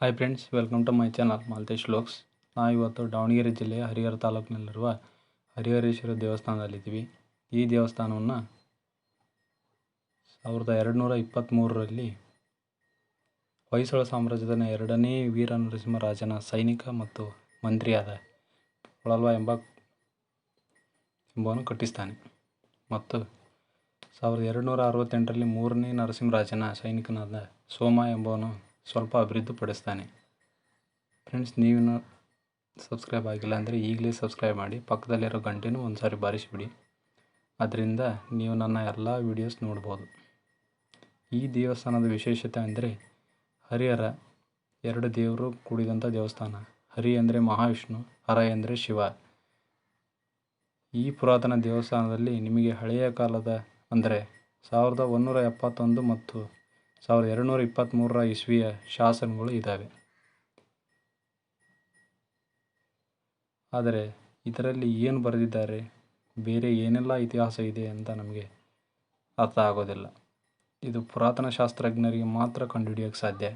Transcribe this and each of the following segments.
Hi friends, welcome to my channel Maltesh vlogs. ನಾವು ಇವತ್ತು ದಾವಣಗೆರೆ ಜಿಲ್ಲೆಯ ಹರಿಹರ ತಾಲೂಕಿನಲ್ಲಿರುವ ಹರಿಹರೇಶ್ವರ ದೇವಸ್ಥಾನದಲ್ಲಿದ್ದೀವಿ. ಈ ದೇವಸ್ಥಾನವನ್ನು 1223ರಲ್ಲಿ ಹೊಯ್ಸಳ ಸಾಮ್ರಾಜ್ಯದ 2ನೇ ವೀರನರಸಿಂಹ ರಾಜನ ಸೈನಿಕ ಮತ್ತು ಮಂತ್ರಿಯಾದ polalva ಎಂಬವನು ಕಟ್ಟಿಸ್ತಾನೆ. ಮತ್ತು 1268ರಲ್ಲಿ 3ನೇ ನರಸಿಂಹರಾಜನ ಸೈನಿಕನಾದ ಸೋಮ ಎಂಬವನು ಸ್ವಲ್ಪ ಅಭಿವೃದ್ಧಿಪಡಿಸ್ತಾನೆ. ಫ್ರೆಂಡ್ಸ್, ನೀವಿನ್ನೂ ಸಬ್ಸ್ಕ್ರೈಬ್ ಆಗಿಲ್ಲ ಅಂದರೆ ಈಗಲೇ ಸಬ್ಸ್ಕ್ರೈಬ್ ಮಾಡಿ, ಪಕ್ಕದಲ್ಲಿರೋ ಗಂಟೆನೂ ಒಂದು ಸಾರಿ ಬಾರಿಸಿಬಿಡಿ. ಅದರಿಂದ ನೀವು ನನ್ನ ಎಲ್ಲ ವೀಡಿಯೋಸ್ ನೋಡ್ಬೋದು. ಈ ದೇವಸ್ಥಾನದ ವಿಶೇಷತೆ ಅಂದರೆ ಹರಿಹರ 2 ದೇವರು ಕೂಡಿದಂಥ ದೇವಸ್ಥಾನ. ಹರಿ ಅಂದರೆ ಮಹಾವಿಷ್ಣು, ಹರ ಎಂದರೆ ಶಿವ. ಈ ಪುರಾತನ ದೇವಸ್ಥಾನದಲ್ಲಿ ನಿಮಗೆ ಹಳೆಯ ಕಾಲದ ಅಂದರೆ 1171 ಮತ್ತು 1223 ಇಸ್ವಿಯ ಶಾಸನಗಳು ಇದ್ದಾವೆ. ಆದರೆ ಇದರಲ್ಲಿ ಏನು ಬರೆದಿದ್ದಾರೆ, ಬೇರೆ ಏನೆಲ್ಲ ಇತಿಹಾಸ ಇದೆ ಅಂತ ನಮಗೆ ಅರ್ಥ ಆಗೋದಿಲ್ಲ. ಇದು ಪುರಾತನ ಶಾಸ್ತ್ರಜ್ಞರಿಗೆ ಮಾತ್ರ ಕಂಡುಹಿಡಿಯೋಕ್ಕೆ ಸಾಧ್ಯ.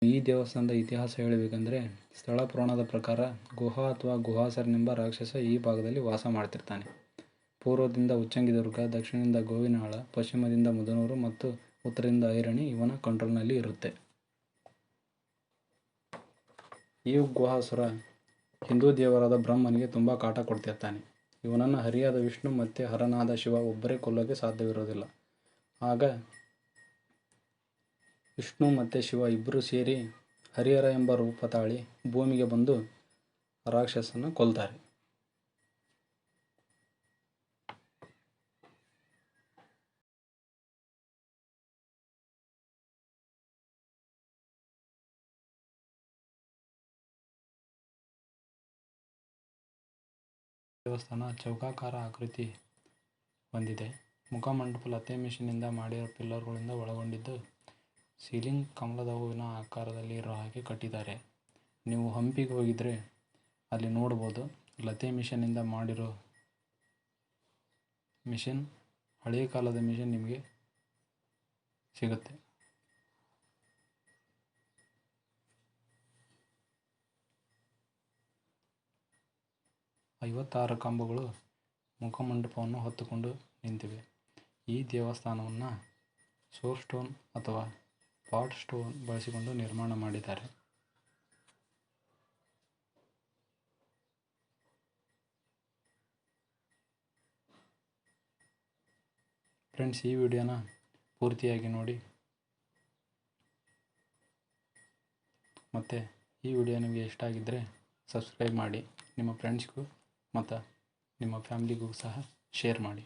ಈ ದೇವಸ್ಥಾನದ ಇತಿಹಾಸ ಹೇಳಬೇಕಂದ್ರೆ, ಸ್ಥಳ ಪುರಾಣದ ಪ್ರಕಾರ ಗುಹಾ ಅಥವಾ ಗುಹಾಸರನೆಂಬ ರಾಕ್ಷಸ ಈ ಭಾಗದಲ್ಲಿ ವಾಸ ಮಾಡ್ತಿರ್ತಾನೆ. ಪೂರ್ವದಿಂದ ಉಚ್ಚಂಗಿದುರ್ಗ, ದಕ್ಷಿಣದಿಂದ ಗೋವಿನಾಳ, ಪಶ್ಚಿಮದಿಂದ ಮುದನೂರು ಮತ್ತು ಉತ್ತರದಿಂದ ಐರಣಿ ಇವನ ಕಂಟ್ರೋಲ್ನಲ್ಲಿ ಇರುತ್ತೆ. ಈ ಗುಹಾಸುರ ಹಿಂದೂ ದೇವರಾದ ಬ್ರಹ್ಮನಿಗೆ ತುಂಬ ಕಾಟ ಕೊಡ್ತಿರ್ತಾನೆ. ಇವನನ್ನು ಹರಿಯಾದ ವಿಷ್ಣು ಮತ್ತು ಹರನಾದ ಶಿವ ಒಬ್ಬರೇ ಕೊಲ್ಲೋಕೆ ಸಾಧ್ಯವಿರೋದಿಲ್ಲ. ಆಗ ವಿಷ್ಣು ಮತ್ತು ಶಿವ ಇಬ್ಬರು ಸೇರಿ ಹರಿಹರ ಎಂಬ ರೂಪ ತಾಳಿ ಭೂಮಿಗೆ ಬಂದು ರಾಕ್ಷಸನ ಕೊಲ್ತಾರೆ. ದೇವಸ್ಥಾನ ಚೌಕಾಕಾರ ಆಕೃತಿ ಹೊಂದಿದೆ. ಮುಖಮಂಟಪ ಲತೆ ಮಿಷನ್ನಿಂದ ಮಾಡಿರೋ ಪಿಲ್ಲರ್ಗಳಿಂದ ಒಳಗೊಂಡಿದ್ದು, ಸೀಲಿಂಗ್ ಕಮಲದ ಹೂವಿನ ಆಕಾರದಲ್ಲಿ ಇರೋ ಹಾಗೆ ಕಟ್ಟಿದ್ದಾರೆ. ನೀವು ಹಂಪಿಗೆ ಹೋಗಿದ್ರೆ ಅಲ್ಲಿ ನೋಡ್ಬೋದು, ಲತೆ ಮಿಷನ್ನಿಂದ ಮಾಡಿರೋ ಮಿಷನ್, ಹಳೆಯ ಕಾಲದ ಮಿಷನ್ ನಿಮಗೆ ಸಿಗುತ್ತೆ. ಐವತ್ತಾರು ಕಂಬಗಳು ಮುಖಮಂಟಪವನ್ನು ಹೊತ್ತುಕೊಂಡು ನಿಂತಿವೆ. ಈ ದೇವಸ್ಥಾನವನ್ನು ಸೋರ್ ಸ್ಟೋನ್ ಅಥವಾ ಪಾಟ್ ಸ್ಟೋನ್ ಬಳಸಿಕೊಂಡು ನಿರ್ಮಾಣ ಮಾಡಿದ್ದಾರೆ. ಫ್ರೆಂಡ್ಸ್, ಈ ವಿಡಿಯೋನ ಪೂರ್ತಿಯಾಗಿ ನೋಡಿ. ಮತ್ತು ಈ ವಿಡಿಯೋ ನಿಮಗೆ ಇಷ್ಟ ಆಗಿದ್ದರೆ ಸಬ್ಸ್ಕ್ರೈಬ್ ಮಾಡಿ, ನಿಮ್ಮ ಫ್ರೆಂಡ್ಸ್ಗೂ ಮತ್ತು ನಿಮ್ಮ ಫ್ಯಾಮಿಲಿಗೂ ಸಹ ಶೇರ್ ಮಾಡಿ.